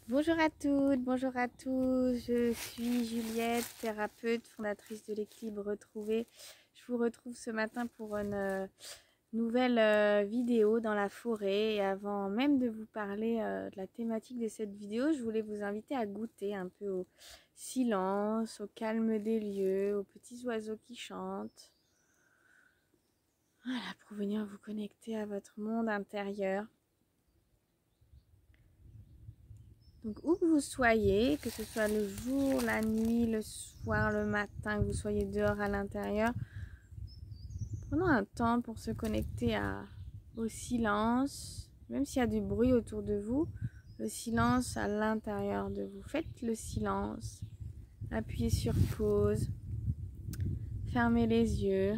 Bonjour à toutes, bonjour à tous. Je suis Juliette, thérapeute, fondatrice de l'équilibre retrouvé. Je vous retrouve ce matin pour une nouvelle vidéo dans la forêt. Et avant même de vous parler de la thématique de cette vidéo, je voulais vous inviter à goûter un peu au silence, au calme des lieux, aux petits oiseaux qui chantent. Voilà, pour venir vous connecter à votre monde intérieur. Donc où que vous soyez, que ce soit le jour, la nuit, le soir, le matin, que vous soyez dehors, à l'intérieur, prenons un temps pour se connecter au silence, même s'il y a du bruit autour de vous, le silence à l'intérieur de vous. Faites le silence, appuyez sur pause, fermez les yeux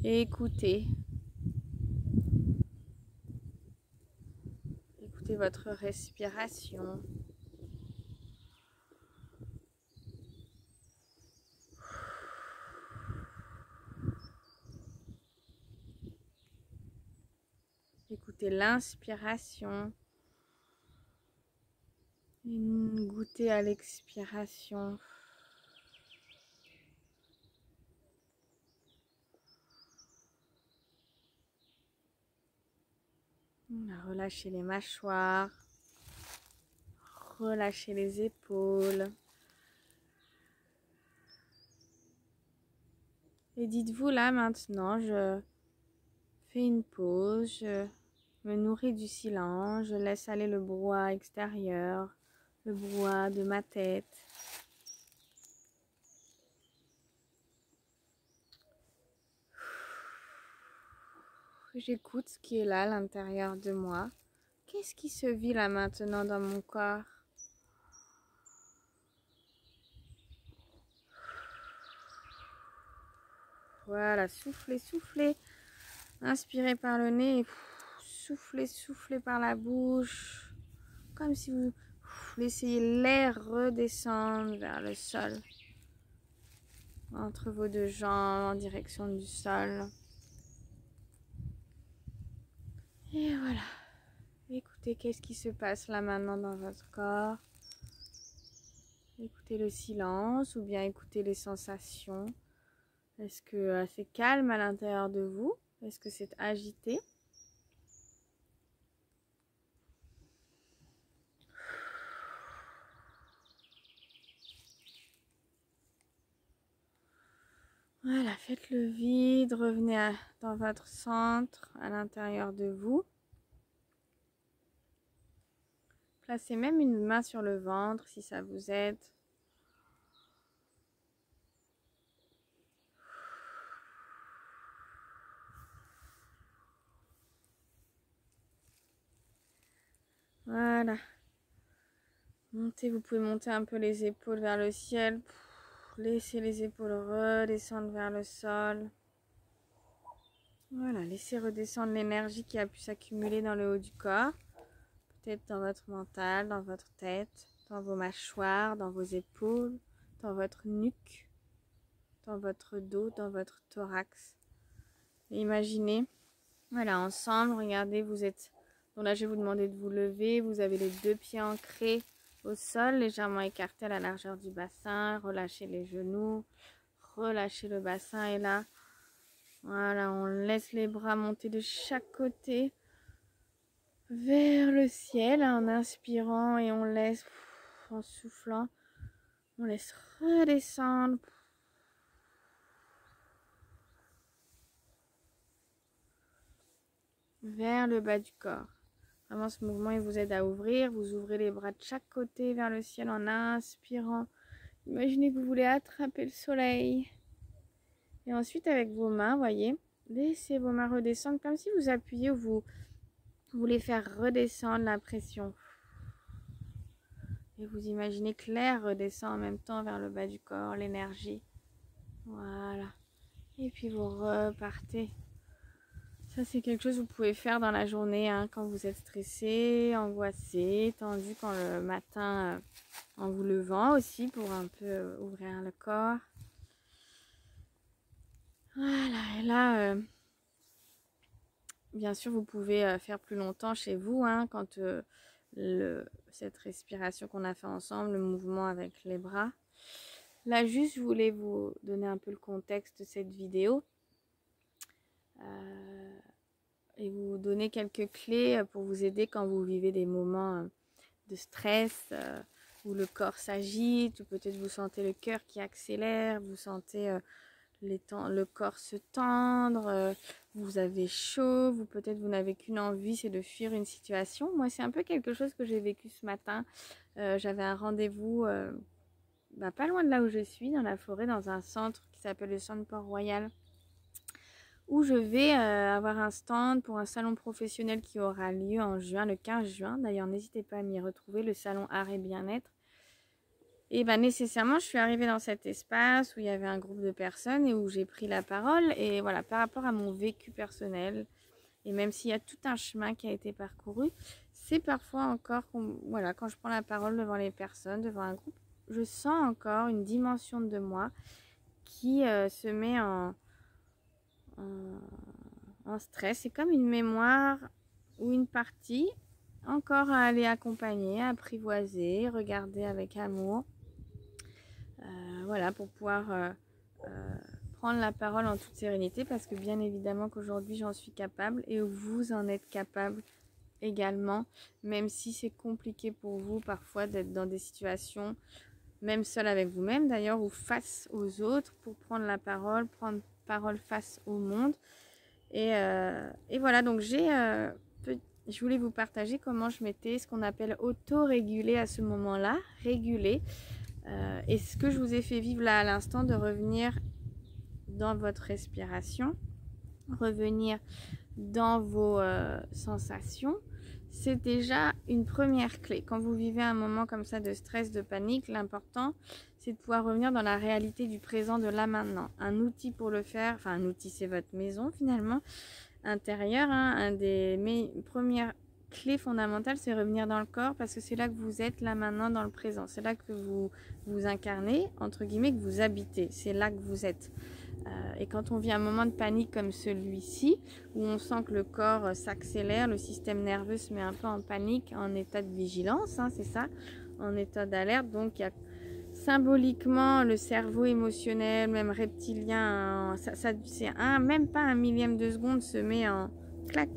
et écoutez. Écoutez votre respiration. Écoutez l'inspiration. Et goûtez à l'expiration. Relâchez les mâchoires. Relâchez les épaules. Et dites-vous là maintenant, je fais une pause, je me nourris du silence, je laisse aller le brouhaha extérieur, le brouhaha de ma tête. J'écoute ce qui est là à l'intérieur de moi. Qu'est-ce qui se vit là maintenant dans mon corps? Voilà, soufflez, soufflez. Inspirez par le nez et soufflez, soufflez par la bouche. Comme si vous laissiez l'air redescendre vers le sol. Entre vos deux jambes en direction du sol. Et voilà. Écoutez qu'est-ce qui se passe là maintenant dans votre corps. Écoutez le silence ou bien écoutez les sensations. Est-ce que c'est calme à l'intérieur de vous? Est-ce que c'est agité? Voilà, faites le vide, revenez dans votre centre, à l'intérieur de vous. Placez même une main sur le ventre si ça vous aide. Voilà. Montez, vous pouvez monter un peu les épaules vers le ciel. Laissez les épaules redescendre vers le sol. Voilà, laissez redescendre l'énergie qui a pu s'accumuler dans le haut du corps. Peut-être dans votre mental, dans votre tête, dans vos mâchoires, dans vos épaules, dans votre nuque, dans votre dos, dans votre thorax. Et imaginez, voilà, ensemble, regardez, vous êtes... Donc là, je vais vous demander de vous lever. Vous avez les deux pieds ancrés au sol, légèrement écartés à la largeur du bassin. Relâchez les genoux, relâchez le bassin. Et là, voilà, on laisse les bras monter de chaque côté vers le ciel en inspirant et on laisse, en soufflant, on laisse redescendre. Vers le bas du corps. Vraiment, ce mouvement, il vous aide à ouvrir. Vous ouvrez les bras de chaque côté vers le ciel en inspirant. Imaginez que vous voulez attraper le soleil. Et ensuite, avec vos mains, voyez, laissez vos mains redescendre comme si vous appuyez ou vous voulez faire redescendre la pression. Et vous imaginez que l'air redescend en même temps vers le bas du corps, l'énergie. Voilà. Et puis vous repartez. Ça, c'est quelque chose que vous pouvez faire dans la journée hein, quand vous êtes stressé, angoissé, tendu quand le matin, en vous levant aussi pour un peu ouvrir le corps. Voilà, et là, bien sûr, vous pouvez faire plus longtemps chez vous hein, quand cette respiration qu'on a fait ensemble, le mouvement avec les bras. Là, juste, je voulais vous donner un peu le contexte de cette vidéo et vous donner quelques clés pour vous aider quand vous vivez des moments de stress, où le corps s'agite, ou peut-être vous sentez le cœur qui accélère, vous sentez le corps se tendre, vous avez chaud, peut-être vous n'avez qu'une envie, c'est de fuir une situation. Moi, c'est un peu quelque chose que j'ai vécu ce matin. J'avais un rendez-vous pas loin de là où je suis, dans la forêt, dans un centre qui s'appelle le Centre Port-Royal, où je vais avoir un stand pour un salon professionnel qui aura lieu en juin, le 15 juin. D'ailleurs, n'hésitez pas à m'y retrouver, le salon Art et Bien-être. Et nécessairement, je suis arrivée dans cet espace où il y avait un groupe de personnes et où j'ai pris la parole. Et voilà, par rapport à mon vécu personnel, et même s'il y a tout un chemin qui a été parcouru, c'est parfois encore, voilà, quand je prends la parole devant les personnes, devant un groupe, je sens encore une dimension de moi qui se met en stress. C'est comme une mémoire ou une partie encore à aller accompagner, à apprivoiser, regarder avec amour. Voilà, pour pouvoir prendre la parole en toute sérénité, parce que bien évidemment qu'aujourd'hui j'en suis capable et vous en êtes capable également, même si c'est compliqué pour vous parfois d'être dans des situations, même seul avec vous-même d'ailleurs, ou face aux autres, pour prendre la parole, prendre parole face au monde. Et voilà, donc je voulais vous partager comment je m'étais, ce qu'on appelle auto-régulée à ce moment-là, régulée. Et ce que je vous ai fait vivre là à l'instant, de revenir dans votre respiration, revenir dans vos sensations, c'est déjà une première clé. Quand vous vivez un moment comme ça de stress, de panique, l'important c'est de pouvoir revenir dans la réalité du présent, de là maintenant. Un outil pour le faire, enfin un outil, c'est votre maison finalement intérieure, hein. Un des premières clés fondamentales, c'est revenir dans le corps, parce que c'est là que vous êtes, là maintenant, dans le présent. C'est là que vous vous incarnez, entre guillemets, que vous habitez. C'est là que vous êtes. Et quand on vit un moment de panique comme celui-ci, où on sent que le corps s'accélère, le système nerveux se met un peu en panique, en état de vigilance, hein, c'est ça, en état d'alerte. Donc il y a symboliquement le cerveau émotionnel, même reptilien, c'est même pas un millième de seconde, se met en clac,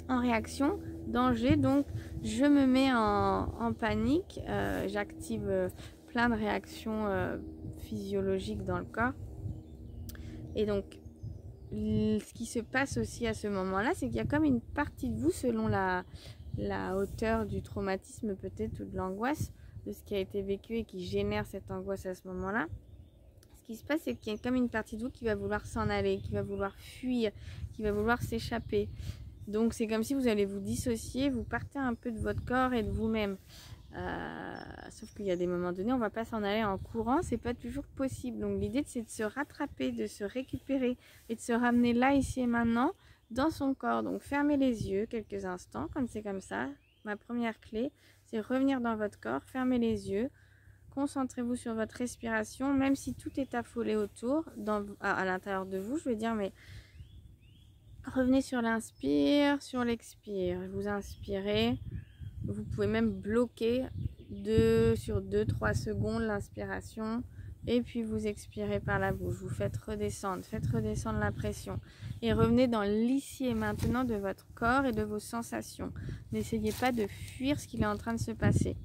en réaction, danger. Donc je me mets en panique, j'active plein de réactions physiologiques dans le corps. Et donc ce qui se passe aussi à ce moment-là, c'est qu'il y a comme une partie de vous, selon la hauteur du traumatisme peut-être, ou de l'angoisse de ce qui a été vécu et qui génère cette angoisse à ce moment-là. Ce qui se passe, c'est qu'il y a comme une partie de vous qui va vouloir s'en aller, qui va vouloir fuir, qui va vouloir s'échapper. Donc c'est comme si vous allez vous dissocier, vous partez un peu de votre corps et de vous-même. Sauf qu'il y a des moments donnés, on ne va pas s'en aller en courant, c'est pas toujours possible. Donc l'idée, c'est de se rattraper, de se récupérer et de se ramener là, ici et maintenant, dans son corps. Donc fermez les yeux quelques instants, quand c'est comme ça. Ma première clé, c'est revenir dans votre corps, fermez les yeux, concentrez-vous sur votre respiration, même si tout est affolé autour, à l'intérieur de vous, je veux dire, mais revenez sur l'inspire, sur l'expire. Vous inspirez. Vous pouvez même bloquer sur 2-3 secondes l'inspiration, et puis vous expirez par la bouche. Vous faites redescendre la pression et revenez dans l'ici et maintenant de votre corps et de vos sensations. N'essayez pas de fuir ce qu'il est en train de se passer.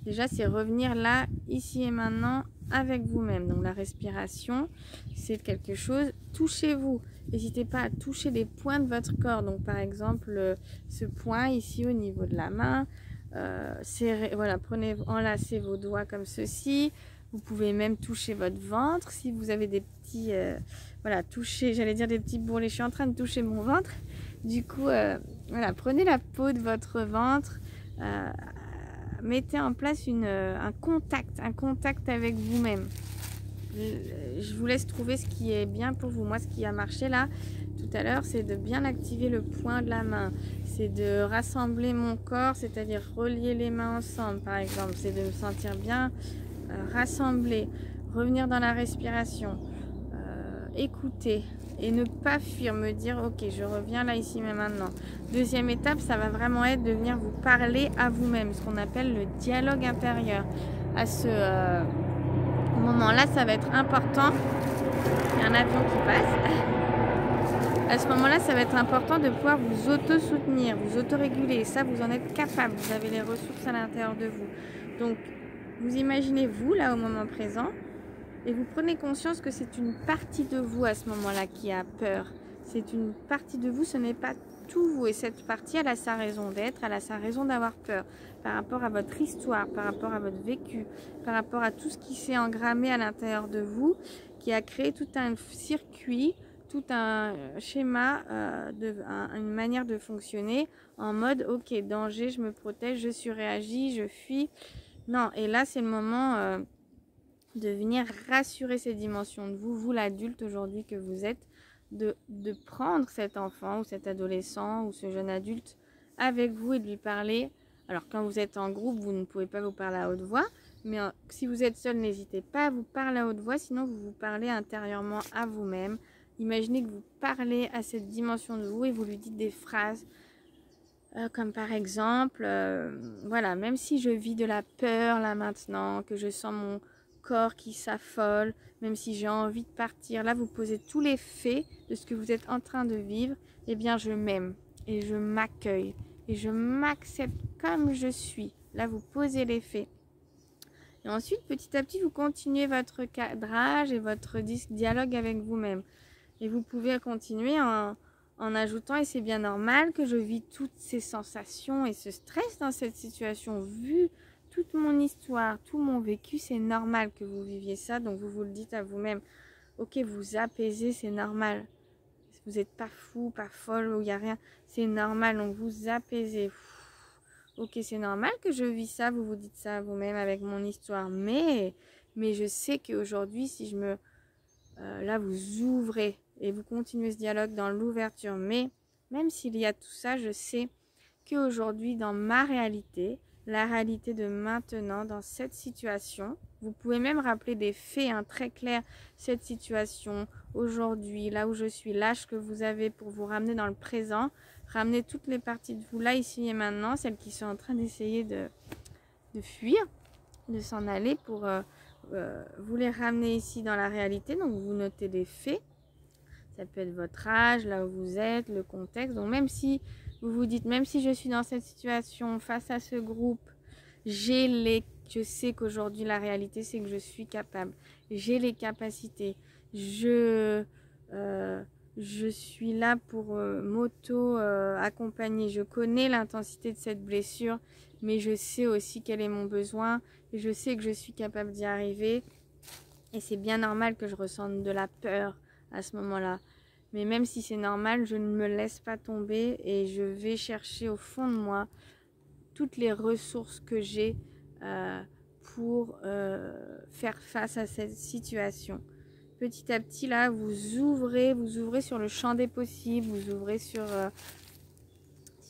Déjà, c'est revenir là, ici et maintenant, avec vous-même. Donc la respiration, c'est quelque chose. Touchez-vous. N'hésitez pas à toucher les points de votre corps. Donc par exemple, ce point ici au niveau de la main. Voilà, enlacez vos doigts comme ceci. Vous pouvez même toucher votre ventre. Si vous avez des petits... voilà, toucher, j'allais dire des petits bourrelets. Je suis en train de toucher mon ventre. Du coup, voilà, prenez la peau de votre ventre. Mettez en place un contact avec vous-même. Je vous laisse trouver ce qui est bien pour vous. Moi, ce qui a marché là tout à l'heure, c'est de bien activer le point de la main. C'est de rassembler mon corps, c'est-à-dire relier les mains ensemble, par exemple. C'est de me sentir bien rassemblé. Revenir dans la respiration. écouter et ne pas fuir, me dire ok, je reviens là, ici, mais maintenant. Deuxième étape, ça va vraiment être de venir vous parler à vous-même, ce qu'on appelle le dialogue intérieur. À ce moment-là, ça va être important. Il y a un avion qui passe. À ce moment-là, ça va être important de pouvoir vous auto-soutenir, vous auto-réguler. Ça, vous en êtes capable. Vous avez les ressources à l'intérieur de vous. Donc, vous imaginez vous, là, au moment présent, et vous prenez conscience que c'est une partie de vous à ce moment-là qui a peur. C'est une partie de vous, ce n'est pas tout vous. Et cette partie, elle a sa raison d'être, elle a sa raison d'avoir peur par rapport à votre histoire, par rapport à votre vécu, par rapport à tout ce qui s'est engrammé à l'intérieur de vous, qui a créé tout un circuit, tout un schéma, une manière de fonctionner en mode ok, danger, je me protège, je surréagis, je fuis. Non, et là c'est le moment de venir rassurer ces dimensions de vous, l'adulte aujourd'hui que vous êtes, de prendre cet enfant ou cet adolescent ou ce jeune adulte avec vous et de lui parler. Alors quand vous êtes en groupe, vous ne pouvez pas vous parler à haute voix, mais si vous êtes seul, n'hésitez pas à vous parler à haute voix, sinon vous vous parlez intérieurement à vous-même. Imaginez que vous parlez à cette dimension de vous et vous lui dites des phrases comme par exemple, voilà, même si je vis de la peur là maintenant, que je sens mon corps qui s'affole, même si j'ai envie de partir, là vous posez tous les faits de ce que vous êtes en train de vivre, eh bien je m'aime et je m'accueille et je m'accepte comme je suis. Là vous posez les faits. Et ensuite, petit à petit, vous continuez votre cadrage et votre dialogue avec vous-même. Et vous pouvez continuer en ajoutant, et c'est bien normal que je vis toutes ces sensations et ce stress dans cette situation. Vu toute mon histoire, tout mon vécu, c'est normal que vous viviez ça. Donc vous vous le dites à vous-même. Ok, vous apaisez, c'est normal. Vous n'êtes pas fou, pas folle, ou il n'y a rien. C'est normal, donc vous apaisez. Ok, c'est normal que je vis ça, vous vous dites ça à vous-même avec mon histoire. Mais je sais qu'aujourd'hui, si je me... là, vous ouvrez et vous continuez ce dialogue dans l'ouverture. Mais même s'il y a tout ça, je sais qu'aujourd'hui, dans ma réalité, la réalité de maintenant, dans cette situation, vous pouvez même rappeler des faits très clairs. Cette situation, aujourd'hui, là où je suis, l'âge que vous avez pour vous ramener dans le présent, ramener toutes les parties de vous là, ici et maintenant, celles qui sont en train d'essayer de fuir, de s'en aller pour vous les ramener ici dans la réalité. Donc vous notez des faits, ça peut être votre âge, là où vous êtes, le contexte. Donc même si vous vous dites, même si je suis dans cette situation face à ce groupe, je sais qu'aujourd'hui la réalité c'est que je suis capable, j'ai les capacités, je suis là pour m'auto-accompagner. Je connais l'intensité de cette blessure, mais je sais aussi quel est mon besoin et je sais que je suis capable d'y arriver. Et c'est bien normal que je ressente de la peur à ce moment-là. Mais même si c'est normal, je ne me laisse pas tomber et je vais chercher au fond de moi toutes les ressources que j'ai pour faire face à cette situation. Petit à petit, là, vous ouvrez sur le champ des possibles, vous ouvrez sur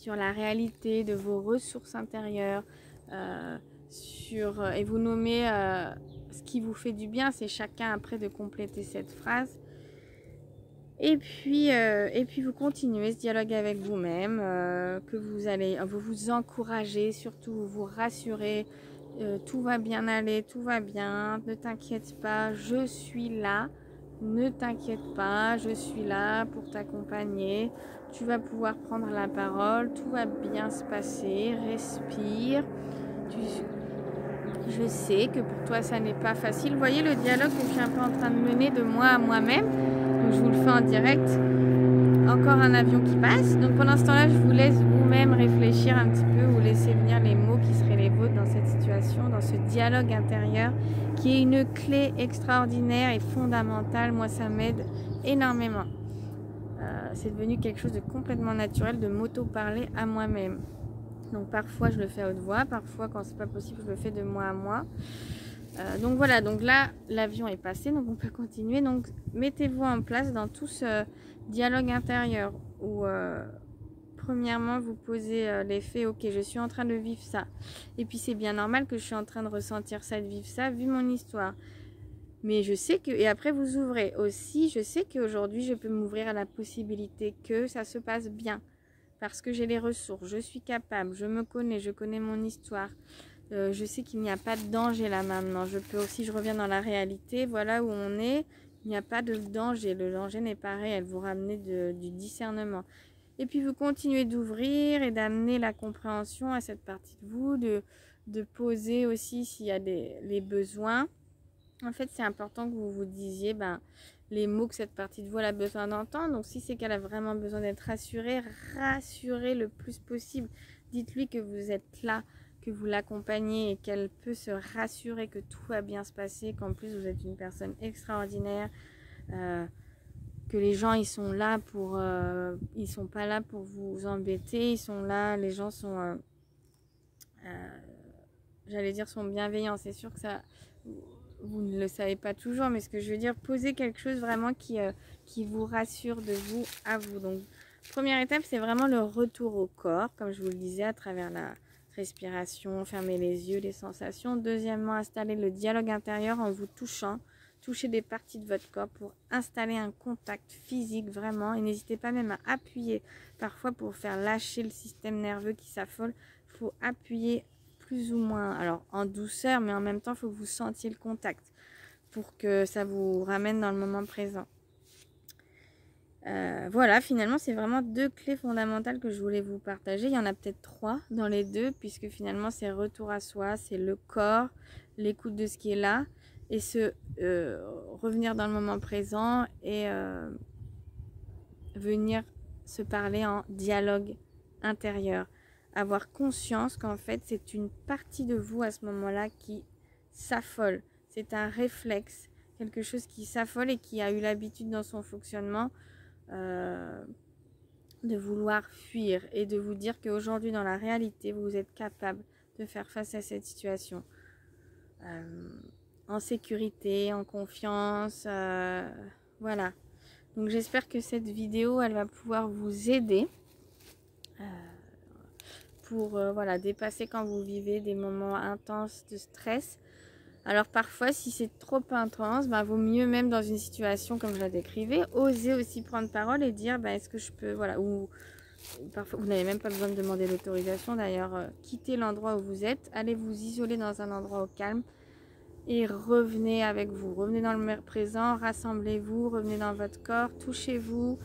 la réalité de vos ressources intérieures, et vous nommez ce qui vous fait du bien. C'est chacun après de compléter cette phrase. Et puis vous continuez ce dialogue avec vous-même, que vous vous encouragez, surtout vous vous rassurez, tout va bien aller, tout va bien, ne t'inquiète pas, je suis là. Ne t'inquiète pas, je suis là pour t'accompagner. Tu vas pouvoir prendre la parole, tout va bien se passer. Respire. Je sais que pour toi, ça n'est pas facile. Vous voyez le dialogue que je suis un peu en train de mener de moi à moi-même. Donc, je vous le fais en direct. Encore un avion qui passe. Donc pendant ce temps-là, je vous laisse vous-même réfléchir un petit peu, vous laisser venir les mots qui seraient les vôtres dans cette situation, dans ce dialogue intérieur qui est une clé extraordinaire et fondamentale. Moi, ça m'aide énormément. C'est devenu quelque chose de complètement naturel de m'auto-parler à moi-même. Donc parfois, je le fais à haute voix, parfois, quand c'est pas possible, je le fais de moi à moi. Donc voilà, donc là, l'avion est passé, donc on peut continuer. Donc mettez-vous en place dans tout ce dialogue intérieur où premièrement vous posez les faits. Ok, je suis en train de vivre ça, et puis c'est bien normal que je suis en train de ressentir ça, de vivre ça, vu mon histoire. Mais je sais que, et après vous ouvrez aussi, je sais qu'aujourd'hui je peux m'ouvrir à la possibilité que ça se passe bien. Parce que j'ai les ressources, je suis capable, je me connais, je connais mon histoire. Je sais qu'il n'y a pas de danger là maintenant. Je peux aussi, je reviens dans la réalité, voilà où on est. Il n'y a pas de danger. Le danger n'est pas réel. Vous ramenez du discernement. Et puis vous continuez d'ouvrir et d'amener la compréhension à cette partie de vous, de poser aussi s'il y a les besoins. En fait, c'est important que vous vous disiez les mots que cette partie de vous a besoin d'entendre. Donc, si c'est qu'elle a vraiment besoin d'être rassurée, rassurez le plus possible. Dites-lui que vous êtes là, que vous l'accompagnez et qu'elle peut se rassurer que tout va bien se passer, qu'en plus vous êtes une personne extraordinaire, que les gens ils sont là pour, ils sont pas là pour vous embêter, ils sont là, les gens sont, j'allais dire sont bienveillants. C'est sûr que ça vous ne le savez pas toujours, mais ce que je veux dire, posez quelque chose vraiment qui vous rassure de vous à vous. Donc, première étape, c'est vraiment le retour au corps, comme je vous le disais, à travers la respiration, fermer les yeux, les sensations. Deuxièmement, installer le dialogue intérieur en vous touchant. Touchez des parties de votre corps pour installer un contact physique vraiment. Et n'hésitez pas même à appuyer. Parfois, pour faire lâcher le système nerveux qui s'affole, il faut appuyer plus ou moins, alors en douceur, mais en même temps, il faut que vous sentiez le contact pour que ça vous ramène dans le moment présent. Voilà, finalement, c'est vraiment 2 clés fondamentales que je voulais vous partager. Il y en a peut-être 3 dans les 2, puisque finalement, c'est retour à soi, c'est le corps, l'écoute de ce qui est là, et revenir dans le moment présent et venir se parler en dialogue intérieur. Avoir conscience qu'en fait, c'est une partie de vous à ce moment-là qui s'affole. C'est un réflexe, quelque chose qui s'affole et qui a eu l'habitude dans son fonctionnement de vouloir fuir et de vous dire qu'aujourd'hui, dans la réalité, vous êtes capable de faire face à cette situation. En sécurité, en confiance, voilà. Donc j'espère que cette vidéo, elle va pouvoir vous aider pour voilà, dépasser quand vous vivez des moments intenses de stress. Alors parfois, si c'est trop intense, vaut mieux même dans une situation comme je la décrivais, oser aussi prendre parole et dire est-ce que je peux, voilà, ou parfois vous n'avez même pas besoin de demander l'autorisation d'ailleurs, quittez l'endroit où vous êtes, allez vous isoler dans un endroit au calme et revenez avec vous, revenez dans le présent, rassemblez-vous, revenez dans votre corps, touchez-vous.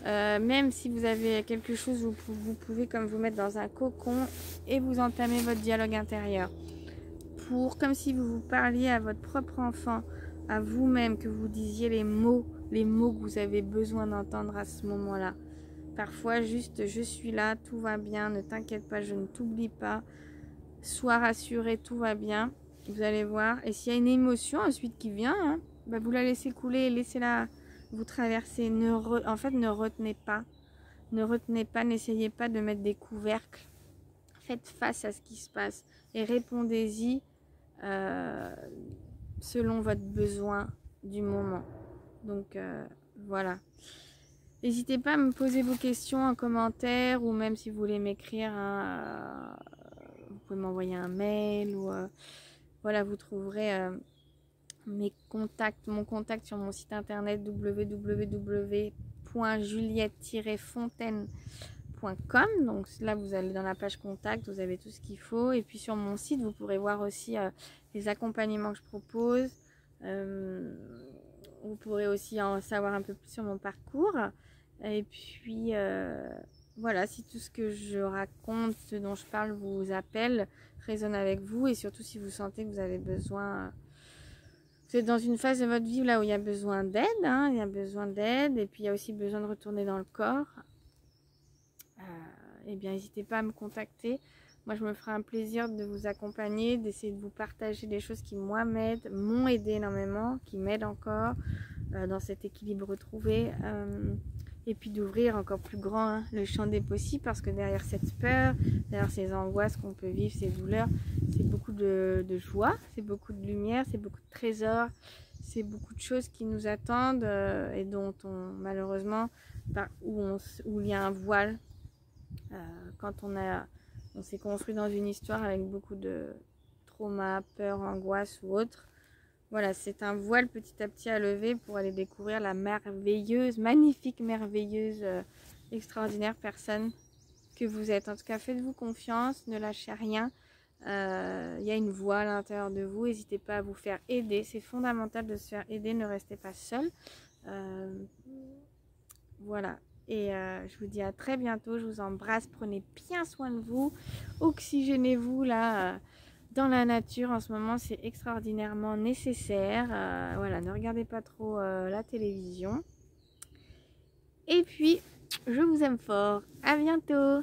Même si vous avez quelque chose, vous pouvez comme vous mettre dans un cocon et vous entamer votre dialogue intérieur. Comme si vous parliez à votre propre enfant, à vous-même, que vous disiez les mots que vous avez besoin d'entendre à ce moment-là. Parfois, juste, je suis là, tout va bien, ne t'inquiète pas, je ne t'oublie pas, sois rassuré, tout va bien. Vous allez voir. Et s'il y a une émotion ensuite qui vient, vous la laissez couler, laissez-la vous traverser. En fait, ne retenez pas. Ne retenez pas, n'essayez pas de mettre des couvercles. Faites face à ce qui se passe et répondez-y selon votre besoin du moment. Donc voilà. N'hésitez pas à me poser vos questions en commentaire ou même si vous voulez m'écrire, vous pouvez m'envoyer un mail ou voilà, vous trouverez mon contact sur mon site internet www.juliette-fontaine.com. Donc là, vous allez dans la page contact, vous avez tout ce qu'il faut. Et puis sur mon site, vous pourrez voir aussi les accompagnements que je propose. Vous pourrez aussi en savoir un peu plus sur mon parcours. Et puis voilà, si tout ce que je raconte, ce dont je parle vous appelle, résonne avec vous, et surtout si vous sentez que vous avez besoin, vous êtes dans une phase de votre vie là où il y a besoin d'aide, il y a besoin d'aide, et puis il y a aussi besoin de retourner dans le corps, eh bien n'hésitez pas à me contacter. Moi je me ferai un plaisir de vous accompagner, d'essayer de vous partager des choses qui moi m'aident, m'ont aidé énormément, qui m'aident encore dans cet équilibre retrouvé. Et puis d'ouvrir encore plus grand le champ des possibles, parce que derrière cette peur, derrière ces angoisses qu'on peut vivre, ces douleurs, c'est beaucoup de joie, c'est beaucoup de lumière, c'est beaucoup de trésors, c'est beaucoup de choses qui nous attendent et dont malheureusement, où il y a un voile, quand on s'est construit dans une histoire avec beaucoup de trauma, peur, angoisse ou autre. Voilà, c'est un voile petit à petit à lever pour aller découvrir la merveilleuse, magnifique, merveilleuse, extraordinaire personne que vous êtes. En tout cas, faites-vous confiance, ne lâchez rien. Il y a une voix à l'intérieur de vous. N'hésitez pas à vous faire aider. C'est fondamental de se faire aider. Ne restez pas seul. Voilà. Et je vous dis à très bientôt. Je vous embrasse. Prenez bien soin de vous. Oxygénez-vous là. Dans la nature en ce moment, c'est extraordinairement nécessaire. Voilà, ne regardez pas trop la télévision. Et puis, je vous aime fort. À bientôt.